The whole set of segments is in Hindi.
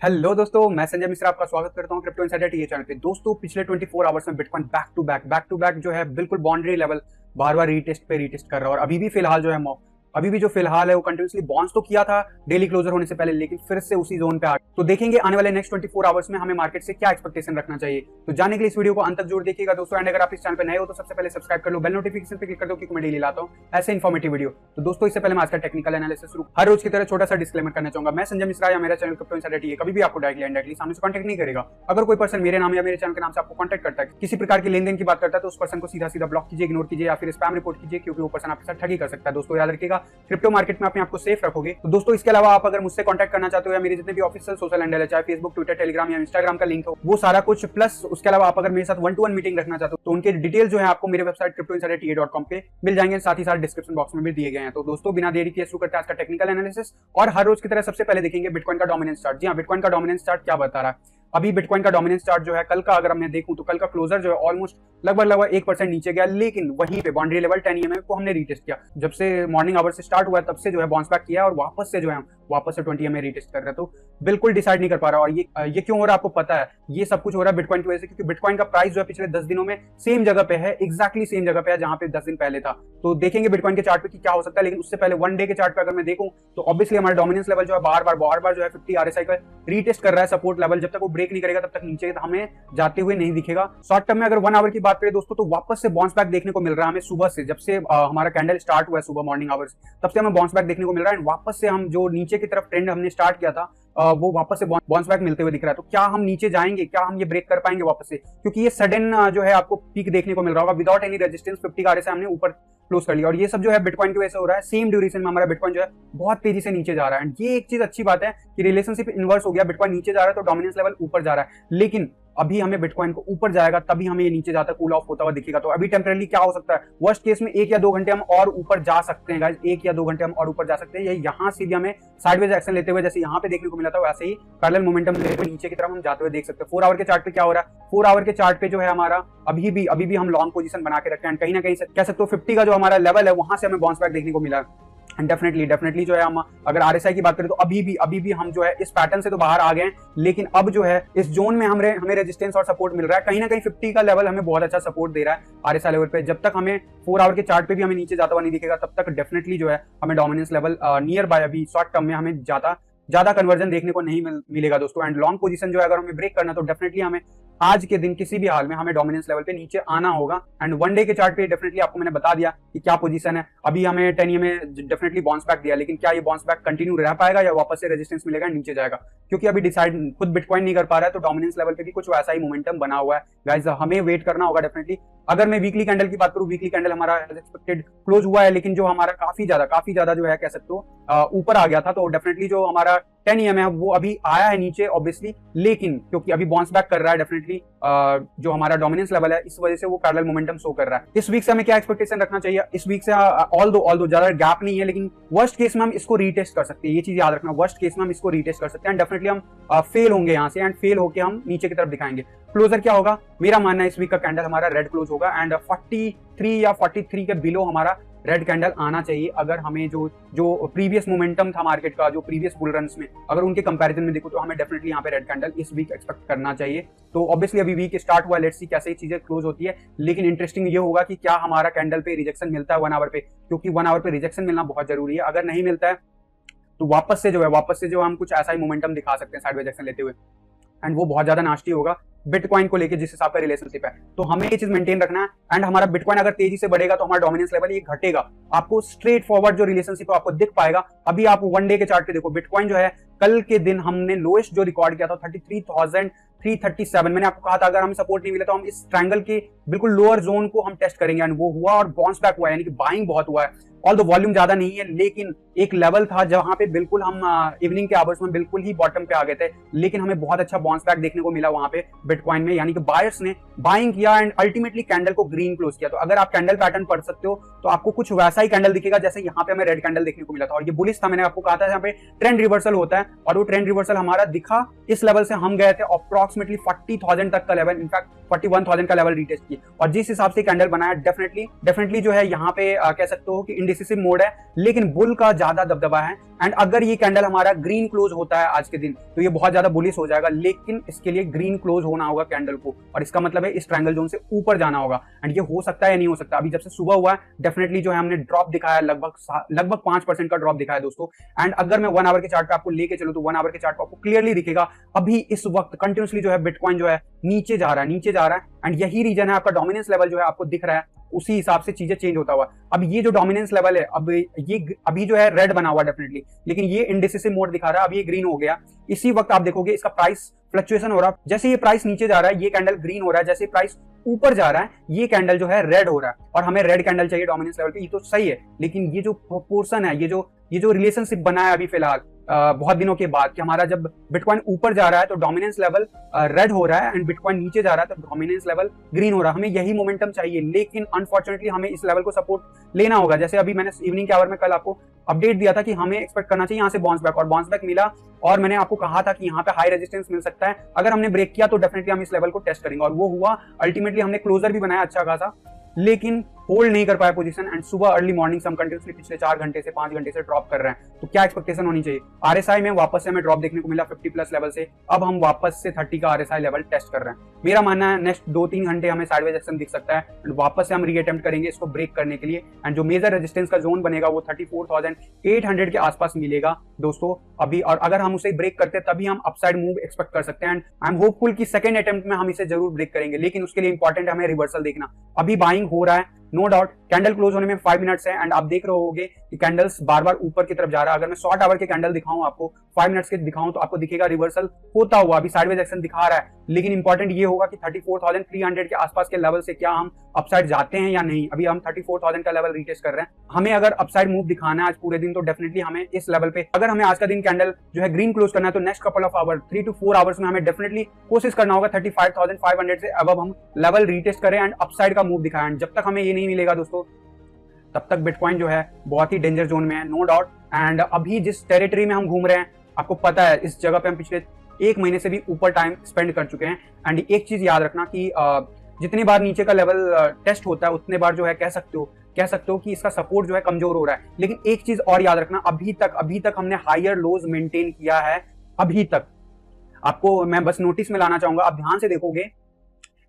हेलो दोस्तों, मैं संजय मिश्रा आपका स्वागत करता हूं क्रिप्टो इनसाइडर टीए चैनल पे। दोस्तों, पिछले 24 आवर्स में बिटकॉइन बैक टू बैक जो है बिल्कुल बाउंड्री लेवल बार बार रीटेस्ट कर रहा है। और अभी भी फिलहाल जो है वो कंटिन्यूसली बाउंस तो किया था डेली क्लोजर होने से पहले, लेकिन फिर से उसी जोन पे आ गया। तो देखेंगे आने वाले नेक्स्ट 24 आवर्स में हमें मार्केट से क्या एक्सपेक्टेशन रखना चाहिए। तो जानने के लिए इस वीडियो को अंत तक जरूर देखिएगा दोस्तों। एंड अगर आप इस चैनल पे नए हो तो सबसे पहले सब्सक्राइब कर लो, बेल नोटिफिकेशन पे क्लिक कर दो, क्योंकि मैं डेली लाता हूं ऐसे इन्फॉर्मेटिव वीडियो। तो दोस्तों, इससे पहले मैं आज का टेक्निकल एनालिसिस शुरू हर रोज की तरह छोटा सा डिस्क्लेमर करना चाहूंगा। मैं संजय मिश्रा या मेरा चैनल क्रिप्टो इनसाइडर टीए कभी भी आपको डायरेक्टली सामने से कॉन्टैक्ट नहीं करेगा। अगर कोई पर्सन मेरे नाम या मेरे चैनल के नाम से आपको कॉन्टैक्ट करता है, किसी प्रकार की लेन देन की बात करता है, तो उस पर्सन को सीधा सीधा ब्लॉक कीजिए, इग्नोर कीजिए या फिर स्पैम रिपोर्ट कीजिए, क्योंकि वो पर्सन आपके साथ ठगी कर सकता है। दोस्तों, याद रखिएगा, क्रिप्टो मार्केट में अपने आपको सेफ रखोगे। तो दोस्तों, इसके अलावा आप अगर मुझसे कांटेक्ट करना चाहते हो या मेरे जितने भी ऑफिशियल सोशल हैंडल है, चाहे फेसबुक, ट्विटर, टेलीग्राम या इंस्टाग्राम का लिंक हो, वो सारा कुछ प्लस उसके अलावा आप अगर मेरे साथ 1-to-1 मीटिंग रखना चाहते हो तो उनके डिटेल जो है आपको मेरे वेबसाइट cryptoinsiderta.com पे मिल जाएंगे, साथ ही साथ डिस्क्रिप्शन बॉक्स में भी दिए गए हैं। तो दोस्तों, बिना देरी किए शुरू करते हैं आज का टेक्निकल एनालिसिस। और हर रोज की तरह सबसे पहले देखेंगे बिटकॉइन का डोमिनेंस चार्ट। जी हां, बिटकॉइन का डोमिनेंस चार्ट क्या बता रहा है। अभी बिटकॉइन का डोमिनेंस चार्ट जो है कल का अगर मैं देखूं तो कल का क्लोजर जो है ऑलमोस्ट लगभग 1% नीचे गया, लेकिन वहीं पे बाउंड्री लेवल 10 EMA को हमने रीटेस्ट किया। जब से मॉर्निंग आवर से स्टार्ट हुआ तब से जो है बाउंस बैक किया और वापस से जो है वापस से 20 EMA रीटेस्ट कर रहे हैं। तो बिल्कुल डिसाइड नहीं कर पा रहा। और ये क्यों हो रहा है आपको पता है? ये सब कुछ हो रहा है बिटकॉइन की वजह से, क्योंकि बिटकॉइन का प्राइस जो है पिछले 10 दिनों में सेम जगह पे है, एक्जैक्टली सेम जगह पे है जहां पे 10 दिन पहले था। तो देखेंगे बिटकॉइन के चार्ट पे कि क्या हो सकता है, लेकिन उससे पहले वन डे के चार्ट पे अगर मैं देखूं तो ऑब्वियसली हमारा डोमिनेंस लेवल जो है बार बार जो है 50 RSI का रीटेस्ट कर रहा है सपोर्ट लेवल। जब तक वो ब्रेक नहीं करेगा तब तक नीचे हमें जाते हुए नहीं दिखेगा। शॉर्ट टर्म में अगर 1 आवर की बात करें दोस्तों, तो वापस से बाउंस बैक देखने को मिल रहा है हमें सुबह से। जब से हमारा कैंडल स्टार्ट हुआ है सुबह मॉर्निंग आवर्स, तब से हमें बाउंस बैक देखने को मिल रहा है। वापस से हम जो नीचे की तरफ ट्रेंड हमने स्टार्ट किया था वो वापस से बाउंस बैक मिलते हुए दिख रहा है। तो क्या हम नीचे जाएंगे, क्या हम ये ब्रेक कर पाएंगे वापस से? क्योंकि ये सडन जो है आपको पीक देखने को मिल रहा होगा विदाउट एनी रेजिस्टेंस। 50 का RSI हमने ऊपर क्लोज कर लिया, और ये सब जो है बिटकॉइन की वजह से हो रहा है। सेम ड्यूरेशन में हमारा बिटकॉइन जो है बहुत तेजी से नीचे जा रहा है। ये एक चीज अच्छी बात है कि रिलेशनशिप इन्वर्स हो गया, बिटकॉइन नीचे जा रहा है तो डोमिनेंस लेवल ऊपर जा रहा है। लेकिन अभी हमें बिटकॉइन को ऊपर जाएगा तभी हमें ये नीचे जाता कूल ऑफ होता हुआ दिखेगा। तो अभी टेम्परेरी क्या हो सकता है? वर्स्ट केस में 1 या 2 घंटे हम और ऊपर जा सकते हैं गाइस, 1 या 2 घंटे हम और ऊपर जा सकते हैं। यहाँ से भी हमें साइडवेज एक्शन लेते हुए जैसे यहाँ पे देखने को मिला था, वैसे ही पैरेलल मोमेंटम लेते हुए नीचे की तरफ हम जाते हुए देख सकते हैं। 4 आवर के चार्ट पे क्या हो रहा है? 4 आवर के चार्ट पे जो है हमारा अभी भी हम लॉन्ग पोजीशन बना के रखते हैं। कहीं ना कहीं कह सकते हो 50 का जो हमारा लेवल है वहां से हमें बाउंस बैक देखने को मिला है। एंड डेफिनेटली जो है हम अगर RSI की बात करें तो अभी भी हम जो है इस पैटर्न से तो बाहर आ गए हैं, लेकिन अब जो है इस जोन में हमें रेजिस्टेंस और सपोर्ट मिल रहा है। कहीं ना कहीं 50 का लेवल हमें बहुत अच्छा सपोर्ट दे रहा है RSI लेवल पे। जब तक हमें 4 आवर के चार्ट पे भी हमें नीचे जाता हुआ नहीं दिखेगा, तब तक डेफिनेटली जो है हमें डोमिनेंस लेवल नियर बाय अभी शॉर्ट टर्म में हमें ज्यादा कन्वर्जन देखने को नहीं मिलेगा दोस्तों। एंड लॉन्ग पोजीशन जो है अगर हमें ब्रेक करना तो डेफिनेटली हमें आज के दिन किसी भी हाल में हमें डोमिनेंस लेवल पे नीचे आना होगा। एंड वन डे के चार्ट पे डेफिनेटली आपको मैंने बता दिया कि क्या पोजीशन है। अभी हमें 10 EMA डेफिनेटली बाउंस बैक दिया, लेकिन क्या ये बाउंस बैक कंटिन्यू रह पाएगा या वापस से रेजिस्टेंस मिलेगा, नीचे जाएगा? क्योंकि अभी डिसाइड खुद बिटकॉइन नहीं कर पा रहा है, तो डोमिनेंस लेवल पे भी कुछ वैसा ही मोमेंटम बना हुआ है गाइस। हमें वेट करना होगा डेफिनेटली। अगर मैं वीकली कैंडल की बात करूं, वीकली कैंडल हमारा एज एक्सपेक्टेड क्लोज हुआ है, लेकिन जो हमारा काफी ज्यादा जो है कह सकते हो ऊपर आ गया था। तो डेफिनेटली जो हमारा 10 EMA है वो अभी आया है नीचे ऑब्वियसली, लेकिन क्योंकि अभी बाउंस बैक कर रहा है डेफिनेटली जो हमारा डोमिनेंस लेवल है, इस वजह से वो पैरेलल मोमेंटम शो कर रहा है। इस वीक से हमें क्या एक्सपेक्टेशन रखना चाहिए? इस वीक से ऑल्दो ज्यादा गैप नहीं है, लेकिन वर्स्ट केस में हम इसको रीटेस्ट कर सकते हैं। ये चीज याद रखना, वर्स्ट केस में हम इसको रीटेस्ट कर सकते हैं। डेफिनेटली हम फेल होंगे यहाँ से, एंड फेल होकर हम नीचे की तरफ दिखाएंगे। क्लोजर क्या होगा? मेरा मानना है इस वीक का कैंडल हमारा रेड क्लोज होगा, एंड 43 या 43 के बिलो हमारा रेड कैंडल आना चाहिए। अगर हमें जो प्रीवियस मोमेंटम था मार्केट का, जो प्रीवियस बुल रन्स में अगर उनके कंपैरिजन में देखो, तो हमें डेफिनेटली यहाँ पे रेड कैंडल इस वीक एक्सपेक्ट करना चाहिए। तो ऑब्वियसली अभी वीक स्टार्ट हुआ, लेट्स सी कैसे चीजें क्लोज होती है। लेकिन इंटरेस्टिंग ये होगा कि क्या हमारा कैंडल पे रिजेक्शन मिलता है 1 आवर पे, क्योंकि 1 आवर पे रिजेक्शन मिलना बहुत जरूरी है। अगर नहीं मिलता है तो वापस से जो हम कुछ ऐसा ही मोमेंटम दिखा सकते हैं साइडवेज एक्शन लेते हुए, एंड वो बहुत ज्यादा नास्टी होगा बिटकॉइन को लेके जिस हिसाब का रिलेशनशिप है। तो हमें ये चीज मेंटेन रखना है। एंड हमारा बिटकॉइन अगर तेजी से बढ़ेगा तो हमारा डोमिनेंस लेवल ये घटेगा। आपको स्ट्रेट फॉरवर्ड जो रिलेशनशिप है आपको दिख पाएगा। अभी आप वन डे के चार्ट पे देखो, बिटकॉइन जो है कल के दिन हमने लोएस्ट जो रिकॉर्ड किया था 33,337। मैंने आपको कहा था अगर हमें सपोर्ट नहीं मिला तो हम इस ट्रायंगल के बिल्कुल लोअर जोन को हम टेस्ट करेंगे, एंड वो हुआ और बाउंस बैक हुआ, यानी कि बाइंग बहुत हुआ है। ऑल द वॉल्यूम ज्यादा नहीं है, लेकिन एक लेवल था जहां पे बिल्कुल हम इवनिंग के आवर्स में बिल्कुल ही बॉटम पे आ गए थे, लेकिन हमें बहुत अच्छा बाउंस बैक देखने को मिला वहां पे बिटकॉइन में, यानी कि बायर्स ने बाइंग किया एंड अल्टीमेटली कैंडल को ग्रीन क्लोज किया। तो अगर आप कैंडल पैटर्न पढ़ सकते हो तो आपको कुछ वैसा ही कैंडल दिखेगा जैसे यहाँ पे हमें रेड कैंडल देखने को मिला था, और ये बुलिश था। मैंने आपको कहा था यहाँ पे ट्रेंड रिवर्सल होता है, और वो ट्रेंड रिवर्सल हमारा दिखा इस लेवल से। हम गए थे अप्रोक्सीमेटली 40,000 तक का लेवल, इनफैक्ट 41,000 का लेवल रीटेस्ट किए, और जिस हिसाब से कैंडल बनाया डेफिनेटली जो है यहाँ पे कह सकते हो कि इंडिसिसिव मोड है, लेकिन बुल का ज्यादा दबदबा है। एंड अगर ये कैंडल हमारा ग्रीन क्लोज होता है आज के दिन तो ये बहुत ज्यादा बुलिश हो जाएगा, लेकिन इसके लिए ग्रीन क्लोज होना होगा कैंडल को, और इसका मतलब है इस ट्रायंगल जोन से ऊपर जाना होगा। एंड ये हो सकता है या नहीं हो सकता। अभी जब से सुबह हुआ है डेफिनेटली जो है हमने ड्रॉप दिखाया, लगभग 5% का ड्रॉप दिखाया दोस्तों। एंड अगर मैं 1 आवर के चार्ट पे आपको लेके चलूं तो 1 आवर के चार्ट पे आपको क्लियरली दिखेगा अभी इस वक्त कंटिन्यूसली जो है बिटकॉइन जो है नीचे जा रहा है एंड यही रीजन है आपका डोमिनेंस लेवल जो है आपको दिख रहा है, उसी हिसाब से चीजें चेंज होता हुआ। अब ये जो डोमिनेंस लेवल है अब ये अभी जो है रेड बना हुआ डेफिनेटली, लेकिन ये इंडिसिसिव मोड दिखा रहा है, अब ये ग्रीन हो गया। इसी वक्त आप देखोगे इसका प्राइस फ्लक्चुएशन हो रहा है, जैसे ये प्राइस नीचे जा रहा है ये कैंडल ग्रीन हो रहा है, जैसे प्राइस ऊपर जा रहा है ये कैंडल जो है रेड हो रहा है, और हमें रेड कैंडल चाहिए डोमिनेंस लेवल पे, ये तो सही है। लेकिन ये जो प्रोपोर्शन है, ये जो रिलेशनशिप बना है अभी फिलहाल बहुत दिनों के बाद कि हमारा जब बिटकॉइन ऊपर जा रहा है तो डोमिनेंस लेवल रेड हो रहा है एंड बिटकॉइन नीचे जा रहा है तो डोमिनेंस लेवल ग्रीन हो रहा है, हमें यही मोमेंटम चाहिए। लेकिन अनफॉर्चुनेटली हमें इस लेवल को सपोर्ट लेना होगा। जैसे अभी मैंने इवनिंग के आवर में कल आपको अपडेट दिया था कि हमें एक्सपेक्ट करना चाहिए यहाँ से बाउंस बैक, और बाउंस बैक मिला, और मैंने आपको कहा था कि यहाँ पे हाई रेजिस्टेंस मिल सकता है। अगर हमने ब्रेक किया तो डेफिनेटली हम इस लेवल को टेस्ट करेंगे, और वो हुआ। अल्टीमेटली हमने क्लोजर भी बनाया अच्छा खासा, लेकिन होल्ड नहीं कर पाया पोजीशन। एंड सुबह अर्ली मॉर्निंग से हम कंटिन्यूसली पिछले 4 घंटे से 5 घंटे से ड्रॉप कर रहे हैं, तो क्या एक्सपेक्टेशन होनी चाहिए। आरएसआई में वापस से हमें ड्रॉप देखने को मिला 50 प्लस लेवल से, अब हम वापस से 30 का आरएसआई लेवल टेस्ट कर रहे हैं। मेरा मानना है नेक्स्ट 2-3 घंटे हमें साइडवेज एक्शन दिख सकता है एंड वापस से हम रीअटेम्प्ट करेंगे इसको ब्रेक करने के लिए। एंड जो मेजर रेजिस्टेंस का जोन बनेगा वो 34,800 के आसपास मिलेगा दोस्तों अभी, और अगर हम उसे ब्रेक करते हैं तभी हम अपसाइड मूव एक्सपेक्ट कर सकते हैं। एंड आई एम होपफुल कि सेकंड अटेम्प्ट में हम इसे जरूर ब्रेक करेंगे, लेकिन उसके लिए इंपॉर्टेंट है हमें रिवर्सल देखना। अभी बाइंग हो रहा है नो डाउट, कैंडल क्लोज होने में 5 मिनट्स है एंड आप देख रहे होगे कि कैंडल्स बार बार ऊपर की तरफ जा रहा है। अगर मैं शॉर्ट आवर के कैंडल दिखाऊं आपको, 5 मिनट्स के दिखाऊं, तो आपको दिखेगा रिवर्सल होता हुआ, अभी साइडवेज एक्शन दिखा रहा है। लेकिन इंपॉर्टेंट ये होगा कि 34,300 के आसपास के लेवल से क्या हम अपसाइड जाते हैं या नहीं। अभी हम 34,000 का लेवल रीटेस्ट कर रहे हैं। हमें अगर अपसाइड मूव दिखाना है आज पूरे दिन तो डेफिनेटली हमें इस लेवल पे, अगर हमें आज का दिन कैंडल जो है ग्रीन क्लोज करना है तो next couple of hour 3 to 4 hours में हमें डेफिनेटली कोशिश करना होगा 35,500 से अब हम लेवल रीटेस्ट करें एंड अपसाइड का मूव दिखाएं। जब तक हमें ये नहीं मिलेगा दोस्तों तब तक बिटकॉइन जो है बहुत ही डेंजर जोन में है नो डाउट। एंड अभी जिस टेरिटरी में हम घूम रहे हैं आपको पता है, इस जगह पे हम पिछले 1 महीने से भी ऊपर टाइम स्पेंड कर चुके हैं। एंड एक चीज याद रखना कि जितनी बार नीचे का लेवल टेस्ट होता है उतने बार जो है कह सकते हो कि इसका सपोर्ट जो है कमजोर हो रहा है। लेकिन एक चीज और याद रखना, अभी तक हमने हायर लोज मेंटेन किया है। अभी तक आपको मैं बस नोटिस में लाना चाहूंगा, आप ध्यान से देखोगे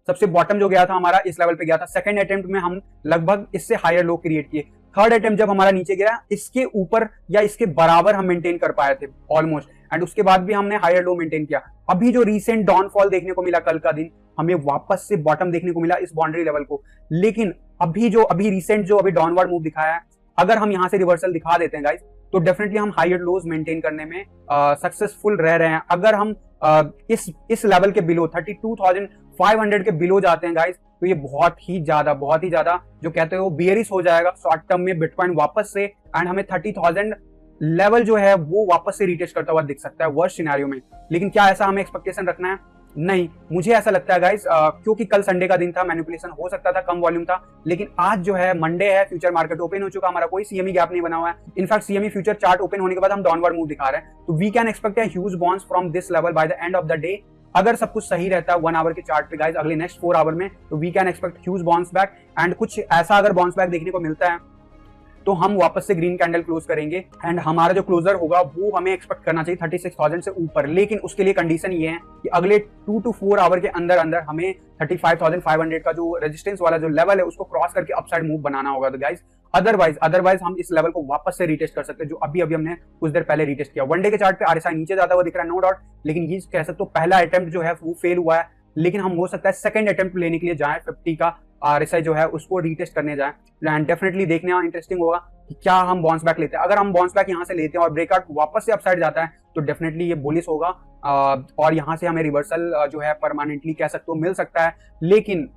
सबसे बॉटम जो गया था हमारा इस लेवल पे गया था। सेकंड अटेम्प्ट में हम लगभग इससे हायर लो क्रिएट किए। थर्ड अटेम्प्ट जब हमारा नीचे गिरा इसके ऊपर या इसके बराबर हम मेंटेन कर पाए थे ऑलमोस्ट, एंड उसके बाद भी हमने हायर लो मेंटेन किया। अभी जो रीसेंट डाउनफॉल देखने को मिला कल का दिन, हमें वापस से बॉटम देखने को मिला इस बाउंड्री लेवल को। लेकिन अभी रिसेंट जो अभी डाउनवर्ड मूव दिखाया है, अगर हम यहाँ से रिवर्सल दिखा देते हैं गाइस तो डेफिनेटली हम हायर लोज मेंटेन करने में सक्सेसफुल रह रहे हैं। अगर हम इस लेवल के बिलो 32,500 के बिलो जाते हैं गाइस तो ये बहुत ही ज्यादा जो कहते हो बियरिश हो जाएगा शॉर्ट टर्म में बिटकॉइन वापस से, एंड हमें 30,000 लेवल जो है वो वापस से रिटेस्ट करता हुआ दिख सकता है वर्स्ट सिनेरियो में। लेकिन क्या ऐसा हमें एक्सपेक्टेशन रखना है? नहीं, मुझे ऐसा लगता है गाइस क्योंकि कल संडे का दिन था, मैनिपुलेशन हो सकता था, कम वॉल्यूम था। लेकिन आज जो है मंडे है, फ्यूचर मार्केट ओपन हो चुका, हमारा कोई सीएमई गैप नहीं बना हुआ है। In fact CME future chart open होने के बाद हम डाउनवर्ड मूव दिखा रहे हैं, तो we can expect a huge bounce from this level by the end of the day. अगर सब कुछ सही रहता है 1 आवर के चार्ट पे गाइस अगले नेक्स्ट 4 आवर में, तो we can expect huge bounce back. And कुछ ऐसा अगर बाउंस बैक देखने को मिलता है तो हम वापस से ग्रीन कैंडल क्लोज करेंगे एंड हमारा जो क्लोजर होगा वो हमें एक्सपेक्ट करना चाहिए 36,000 से ऊपर। लेकिन उसके लिए कंडीशन ये है कि अगले 2 to 4 आवर के अंदर हमें 35,500 का जो रेजिस्टेंस वाला जो लेवल है उसको क्रॉस करके अपसाइड मूव बनाना होगा। तो गाइस अदरवाइज हम इस लेवल को वापस से रिटेस्ट कर सकते हैं, जो अभी हमने कुछ देर पहले रिटेस्ट किया। वन डे के चार्ट पे आरएसआई नीचे जाता हुआ दिख रहा है नो डाउट, लेकिन ये कह सकते हो पहला अटेम्प्ट जो है वो फेल हुआ है। लेकिन हम हो सकता है सेकंड अटेम्प्ट लेने के लिए जाएं, 50 का आरएसआई जो है उसको रीटेस्ट करने जाएं। एंड डेफिनेटली देखने इंटरेस्टिंग होगा कि क्या हम बाउंस बैक लेते हैं। अगर हम बाउंस बैक यहाँ से लेते हैं और ब्रेकआउट वापस से अपसाइड जाता है तो डेफिनेटली ये बुलिश होगा और यहाँ से हमें रिवर्सल जो है परमानेंटली कह सकते हो मिल सकता है। लेकिन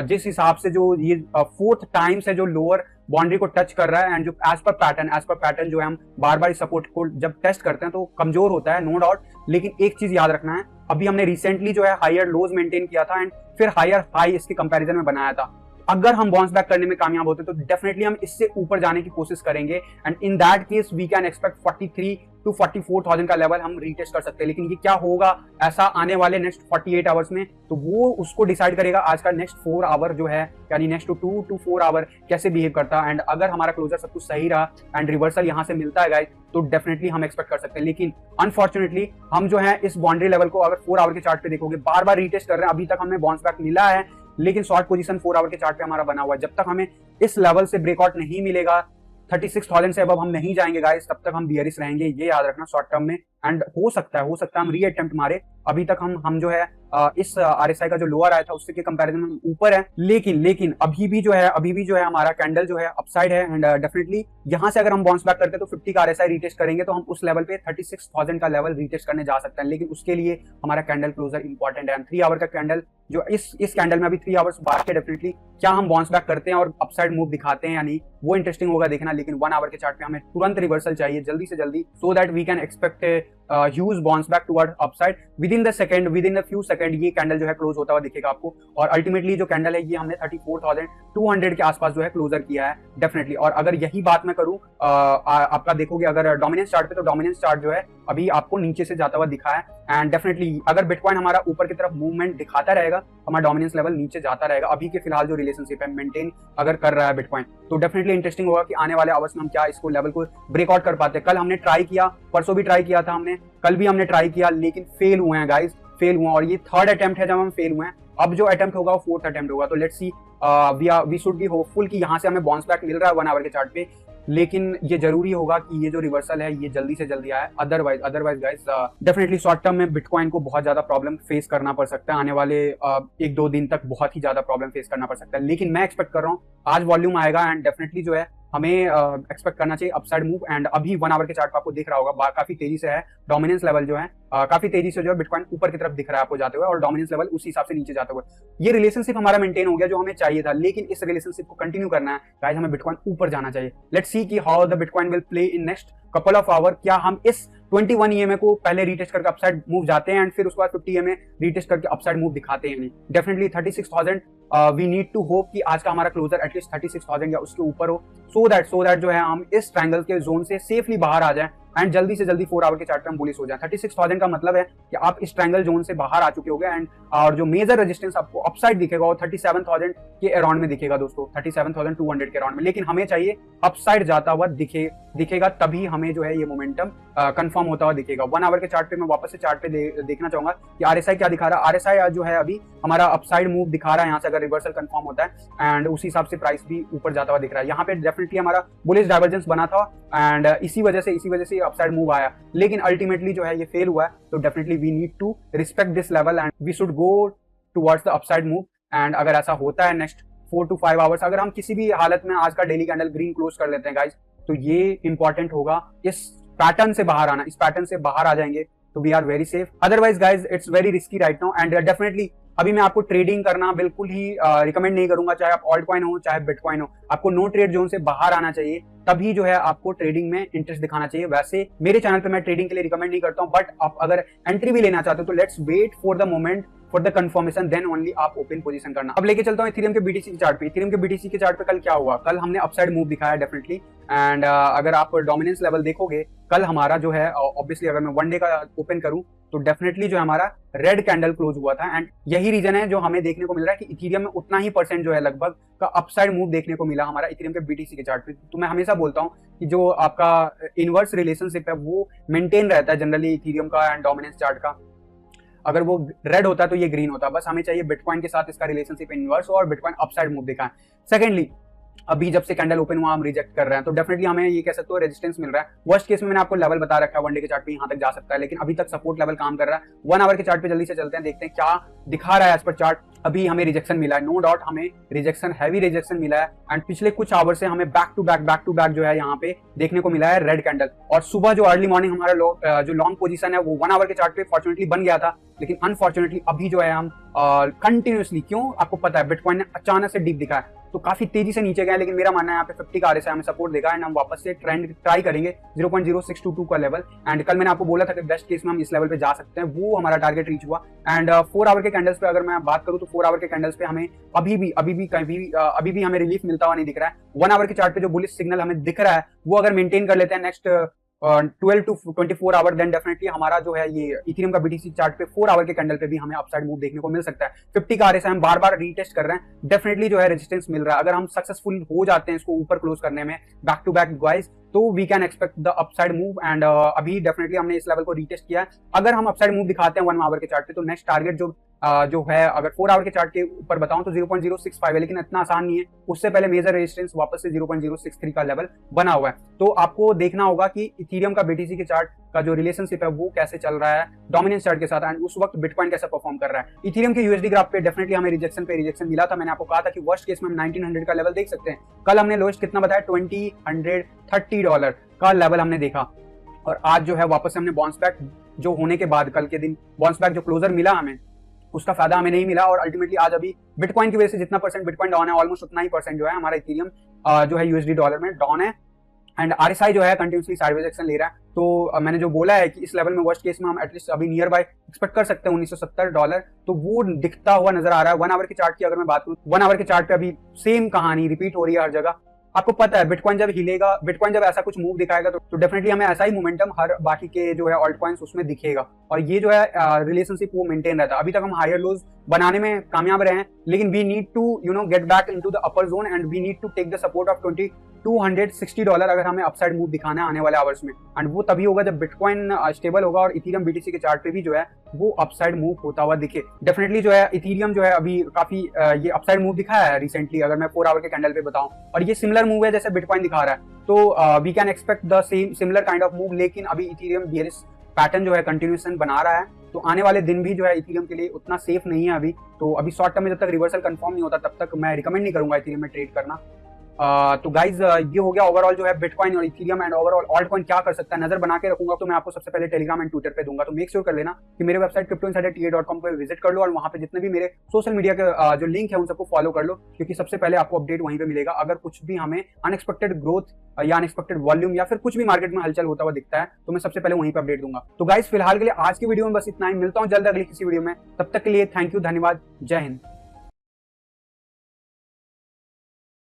जिस हिसाब से जो ये 4th टाइम से जो लोअर बाउंड्री को टच कर रहा है एंड जो एज पर पैटर्न जो है हम बार बार इस सपोर्ट को जब टेस्ट करते हैं तो कमजोर होता है नो डाउट। लेकिन एक चीज याद रखना है, अभी हमने रिसेंटली जो है हायर लोज मेंटेन किया था एंड फिर हायर हाई इसके कंपैरिजन में बनाया था। अगर हम बाउंस बैक करने में कामयाब होते तो डेफिनेटली हम इससे ऊपर जाने की कोशिश करेंगे and in that case we can expect 43 to 44,000 का लेवल हम रीटेस्ट कर सकते हैं। लेकिन ये क्या होगा ऐसा आने वाले नेक्स्ट 48 आवर्स में, तो वो उसको डिसाइड करेगा आज का नेक्स्ट 4 आवर जो है, यानी नेक्स्ट 2 to 4 आवर कैसे बिहेव करता है। एंड अगर हमारा क्लोजर सब कुछ सही रहा एंड रिवर्सल यहाँ से मिलता है गाइस, तो डेफिनेटली हम एक्सपेक्ट कर सकते हैं। लेकिन अनफॉर्चुनेटली हम जो है इस बाउंड्री लेवल को अगर 4 आवर के चार्ट पे देखोगे बार बार रीटेस्ट कर रहे हैं। अभी तक हमें बाउंस बैक मिला है लेकिन शॉर्ट पोजीशन 4 आवर के चार्ट पे हमारा बना हुआ है। जब तक हमें इस लेवल से ब्रेकआउट नहीं मिलेगा, 36,000 से अब हम नहीं जाएंगे गाइस, तब तक हम बियरिश रहेंगे, ये याद रखना शॉर्ट टर्म में। एंड हो सकता है हम री अटेम्प्ट मारे। अभी तक हम जो है इस RSI का जो लोअर आया था उससे के कंपैरिजन में ऊपर है, लेकिन अभी भी जो है हमारा कैंडल जो है अपसाइड है। एंड डेफिनेटली यहाँ से अगर हम बाउंस बैक करते हैं तो 50 का RSI रीटेस्ट करेंगे तो हम उस लेवल पे 36,000 का लेवल रीटेस्ट करने जा सकते हैं। लेकिन उसके लिए हमारा कैंडल क्लोजर इंपॉर्टेंट है। 3 आवर का कैंडल जो इस कैंडल में अभी 3 आवर्स बाद के डेफिनेटली क्या हम बाउंस बैक करते हैं और अपसाइड मूव दिखाते हैं या नहीं, वो इंटरेस्टिंग होगा देखना। लेकिन 1 आवर के चार्ट पे हमें तुरंत रिवर्सल चाहिए जल्दी से जल्दी, so that we can expect huge bounce back toward upside within the few second. ये कैंडल जो है क्लोज होता हुआ दिखेगा आपको। और अल्टीमेटली जो कैंडल है ये हमने 34,200 के आसपास जो है क्लोजर किया है डेफिनेटली। और अगर यही बात मैं करूं आपका देखोगे अगर डोमिनेंस चार्ट पे, तो डोमिनेंस चार्ट जो है अभी आपको नीचे से जाता हुआ दिखा है। एंड डेफिनेटली अगर बिटकॉइन हमारा ऊपर की तरफ मूवमेंट दिखाता रहेगा, हमारा डोमिनेंस लेवल नीचे जाता रहेगा। अभी के फिलहाल जो रिलेशनशिप है मेंटेन अगर कर रहा है बिटकॉइन, तो डेफिनेटली इंटरेस्टिंग होगा कि आने वाले आवर्स में हम क्या इसको लेवल को ब्रेकआउट कर पाते हैं। कल हमने ट्राई किया, परसों भी ट्राई किया था हमने, कल भी हमने ट्राई किया, लेकिन फेल हुए हैं गाइस, फेल हुआ। और ये 3rd अटेम्प्ट है जब हम फेल हुए हैं। अब जो अटेम्प्ट होगा वो 4th अटेम्प्ट होगा। तो let's see, we should be hopeful कि यहाँ से हमें बाउंस बैक मिल रहा है 1 आवर के चार्ट पे। लेकिन ये जरूरी होगा कि ये जो रिवर्सल है ये जल्दी से जल्दी आए। Otherwise guys definitely short term में बिटकॉइन को बहुत ज्यादा प्रॉब्लम फेस करना पड़ सकता है। आने वाले 1-2 दिन तक बहुत ही ज्यादा प्रॉब्लम फेस करना पड़ सकता है। लेकिन मैं एक्सपेक्ट कर रहा हूँ आज वॉल्यूम आएगा एंड डेफिनेटली जो है हमें एक्सपेक्ट करना चाहिए अपसाइड मूव। एंड अभी 1 आवर के चार्ट पर आपको दिख रहा होगा काफी तेजी से है डोमिनेंस लेवल जो है, काफी तेजी से जो है बिटकॉइन ऊपर की तरफ दिख रहा है आपको जाते हुए, और डोमिनेंस लेवल उसी हिसाब से नीचे जाते हुए। ये रिलेशनशिप हमारा मेंटेन हो गया जो हमें चाहिए था। लेकिन इस रिलेशनशिप को कंटिन्यू करना है गाइस, हमें बिटकॉइन ऊपर जाना चाहिए। लेट्स सी कि how the bitcoin will play in next couple of hour. क्या हम इस 21 EMA को पहले रीटेस्ट करके अपसाइड मूव जाते हैं एंड फिर उसके बाद 50 EMA रीटेस्ट करके अपसाइड मूव दिखाते हैं? Definitely 36,000 we need to hope कि आज का हमारा क्लोजर एटलीस्ट 36,000 या उसके ऊपर हो, सो दैट जो है हम इस ट्रायंगल के जोन से सेफली बाहर आ जाएं एंड जल्दी से जल्दी 4 आवर के चार्ट पे हम बुलिश हो जाए। 36,000 का मतलब है कि आप इस ट्रायंगल जोन से बाहर आ चुके होंगे। एंड और जो मेजर रेजिस्टेंस आपको अपसाइड दिखेगा वो 37,000 के अराउंड में दिखेगा दोस्तों, 37,200 के अराउंड में। लेकिन हमें चाहिए अपसाइड जाता हुआ दिखेगा, तभी हमें जो है ये मोमेंटम कंफर्म होता हुआ दिखेगा। 1 आवर के चार्ट पे मैं वापस से चार्ट पे देखना चाहूंगा कि RSI क्या दिखा रहा है। RSI जो है अभी हमारा अपसाइड मूव दिखा रहा है यहाँ से, अगर रिवर्सल कंफर्म होता है एंड उसी हिसाब से प्राइस भी ऊपर जाता हुआ दिख रहा है। यहाँ पे डेफिनेटली हमारा बुलिश डाइवर्जेंस बना था एंड इसी वजह से अपसाइड मूव आया। लेकिन अल्टीमेटली जो है ये फेल हुआ है। तो definitely we need to respect this level and we should go towards the upside move. And अगर ऐसा होता है नेक्स्ट 4 to 5 आवर्स, अगर हम किसी भी हालत में आज का डेली कैंडल ग्रीन क्लोज कर लेते हैं गाइस, तो ये इंपॉर्टेंट होगा इस पैटर्न से बाहर आना। इस पैटर्न से बाहर आ जाएंगे तो we are very safe. Otherwise guys it's very risky right now. And definitely अभी मैं आपको ट्रेडिंग करना बिल्कुल ही रिकमेंड नहीं करूंगा, चाहे आप ऑल्ट कॉइन हो चाहे बिटकॉइन हो। आपको नो ट्रेड जोन से बाहर आना चाहिए, तभी जो है आपको ट्रेडिंग में इंटरेस्ट दिखाना चाहिए। वैसे मेरे चैनल पे मैं ट्रेडिंग के लिए रिकमेंड नहीं करता हूं, बट आप अगर एंट्री भी लेना चाहते हो तो let's wait for the moment for the confirmation, then only आप ओपन पोजीशन करना। अब लेके चलता हूं इथेरियम के BTC के चार्ट पे। इथेरियम के BTC के चार्ट पे कल क्या हुआ? कल हमने अपसाइड मूव दिखाया डेफिनेटली। एंड अगर आप डोमिनेंस लेवल देखोगे, कल हमारा जो है ऑब्वियसली अगर मैं 1 डे का ओपन करूं तो डेफिनेटली जो है हमारा रेड कैंडल क्लोज हुआ था। एंड यही रीजन है जो हमें देखने को मिल रहा है कि इथेरियम में उतना ही परसेंट जो है लगभग का अपसाइड मूव देखने को मिला हमारा इथेरियम के BTC के चार्ट पे। तो मैं हमेशा बोलता हूं कि जो आपका इनवर्स रिलेशनशिप है वो मेंटेन रहता है जनरली इथेरियम का एंड डोमिनेंस चार्ट का। अगर वो रेड होता है तो ये ग्रीन होता है। बस हमें चाहिए बिटकॉइन के साथ इसका रिलेशनशिप इनवर्स हो और बिटकॉइन अपसाइड मूव दिखाएं। सेकेंडली, अभी जब से कैंडल ओपन हुआ हम रिजेक्ट कर रहे हैं, तो डेफिनेटली हमें ये कह सकते हो रेजिस्टेंस मिल रहा है। वर्स्ट केस में मैंने आपको लेवल बता रखा है 1 डे के चार्ट पे यहाँ तक जा सकता है, लेकिन अभी तक सपोर्ट लेवल काम कर रहा है। 1 आवर के चार्ट पे जल्दी से चलते हैं, देखते हैं क्या दिखा रहा है एज पर चार्ट। अभी हमें रिजेक्शन मिला है, नो डाउट हमें रिजेक्शन, हैवी रिजेक्शन मिला है। एंड पिछले कुछ आवर से हमें बैक टू बैक जो है यहाँ पे देखने को मिला है रेड कैंडल। और सुबह जो अर्ली मॉर्निंग हमारा जो लॉन्ग पोजीशन है वो 1 आवर के चार्ट पे फॉर्चुनेटली बन गया था। लेकिन अनफॉर्चुनेटली अभी जो है हम कंटिन्यूसली, क्यों आपको पता है, बिटकॉइन ने अचानक से डीप दिखा है। तो काफी तेजी से नीचे गए, लेकिन मेरा मानना है यहाँ पे 50 का RSI हमें सपोर्ट देगा एंड हम वापस से ट्रेंड ट्राई करेंगे 0.0622 का लेवल। एंड कल मैंने आपको बोला था कि बेस्ट केस में हम इस लेवल पे जा सकते हैं, वो हमारा टारगेट रीच हुआ। एंड 4 आवर के कैंडल्स पे अगर मैं बात करूं तो 4 आवर के कैंडल्स पे हमें अभी भी हमें रिलीफ मिलता हुआ नहीं दिख रहा है। 1 आवर के चार्ट पे जो बुलिश सिग्नल हमें दिख रहा है वो अगर मेंटेन कर लेते हैं next 12 to 24 hour, then definitely हमारा जो है ये इथेरियम का बीटीसी चार्ट पे 4 आवर के कैंडल पे भी हमें अपसाइड मूव देखने को मिल सकता है। 50 का RSI हम बार बार रीटेस्ट कर रहे हैं, डेफिनेटली जो है रेजिस्टेंस मिल रहा है। अगर हम सक्सेसफुल हो जाते हैं इसको ऊपर क्लोज करने में बैक टू बैक गाइस, तो we can expect the upside move. And अभी डेफिनेटली हमने इस लेवल को रीटेस्ट किया है। अगर हम अपसाइड मूव दिखाते हैं 1 आवर के चार्ट पे तो नेक्स्ट टारगेट जो है अगर 4 आवर के चार्ट के ऊपर बताऊं तो 0.065 है, लेकिन इतना आसान नहीं है। उससे पहले मेजर रेजिस्टेंस वापस से 0.063 का लेवल बना हुआ है। तो आपको देखना होगा कि इथेरियम का बीटीसी के चार्ट का जो रिलेशनशिप है वो कैसे चल रहा है डोमिनेंस चार्ट के साथ, एंड उस वक्त बिटकॉइन कैसे परफॉर्म कर रहा है। इथेरियम के यूएसडी ग्राफ पे डेफिनेटली हमें रिजेक्शन मिला था। मैंने आपको कहा था कि वर्स्ट केस में हम 1900 का लेवल देख सकते हैं। कल हमने लोएस्ट कितना बताया, $2030 का लेवल हमने देखा, और आज जो है वापस से हमने बाउंस बैक जो होने के बाद कल के दिन बाउंस बैक जो क्लोजर मिला हमें उसका फायदा हमें नहीं मिला। और अल्टीमेटली आज अभी बिटकॉइन की वजह से जितना परसेंट बिटकॉइन डाउन है ऑलमोस्ट उतना ही परसेंट जो है हमारा इथेरियम जो है यूएसडी डॉलर में डाउन है। एंड RSI जो है कंटिन्यूसली साइडवेज एक्शन ले रहा है। तो मैंने जो बोला है कि इस लेवल में वर्स्ट केस में हम एटलीस्ट अभी नियर बाय एक्सपेक्ट कर सकते हैं $1970, तो वो दिखता हुआ नजर आ रहा है। 1 आवर के चार्ट की अगर मैं बात करूं, 1 आवर के चार्ट पे अभी सेम कहानी रिपीट हो रही है हर जगह। आपको पता है बिटकॉइन जब हिलेगा, बिटकॉइन जब ऐसा कुछ मूव दिखाएगा तो डेफिनेटली हमें ऐसा ही मोमेंटम हर बाकी के जो है ऑल्ट कॉइन्स उसमें दिखेगा, और ये जो है रिलेशनशिप वो मेंटेन रहता है। अभी तक हम हायर लोज बनाने में कामयाब रहे हैं, लेकिन we need to get back into the upper zone and we need to take the support of $2260 अगर हमें अपसाइड मूव दिखाना है आने वाले आवर्स में। एंड वो तभी होगा जब बिटकॉइन स्टेबल होगा और इथेरियम बीटीसी के चार्ट पे भी जो है वो अपसाइड मूव होता हुआ दिखे। डेफिनेटली जो है इथेरियम जो है अभी काफी ये अपसाइड मूव दिखाया है रिसेंटली, अगर मैं 4 आवर के कैंडल पे बताऊं, और ये सिमिलर मूव है जैसे बिटकॉइन दिखा रहा है। तो we can expect the same similar kind of move, लेकिन अभी इथेरियम बियरिश पैटर्न जो है कंटिन्यूएशन बना रहा है, तो आने वाले दिन भी जो है इथेरियम के लिए उतना सेफ नहीं है अभी। तो अभी शॉर्ट टर्म में जब तक रिवर्सल कंफर्म नहीं होता तब तक मैं रिकमेंड नहीं करूंगा इथेरियम में ट्रेड करना। तो गाइज ये हो गया ओवरऑल जो है बिटकॉइन और Ethereum and overall alt coin क्या कर सकता है। नजर बना के रखूंगा तो मैं आपको सबसे पहले टेलीग्राम एंड ट्विटर पे दूंगा। तो मेक श्योर कर लेना कि मेरे वेबसाइट cryptoinsiderta.com पे विजिट कर लो और वहां पे जितने भी मेरे सोशल मीडिया के जो लिंक है उन सबको फॉलो कर लो, क्योंकि सबसे पहले आपको अपडेट वहीं पे मिलेगा। अगर कुछ भी हमें अनएक्सपेक्टेड ग्रोथ या अनएक्सपेक्टेड वॉल्यूम या फिर कुछ भी मार्केट में हलचल होता हुआ दिखता है तो मैं सबसे पहले वहीं पे अपडेट दूंगा। तो गाइज फिलहाल के लिए आज की वीडियो में बस इतना ही, मिलता हूं जल्द अगली किसी वीडियो में। तब तक के लिए थैंक यू, धन्यवाद, जय हिंद।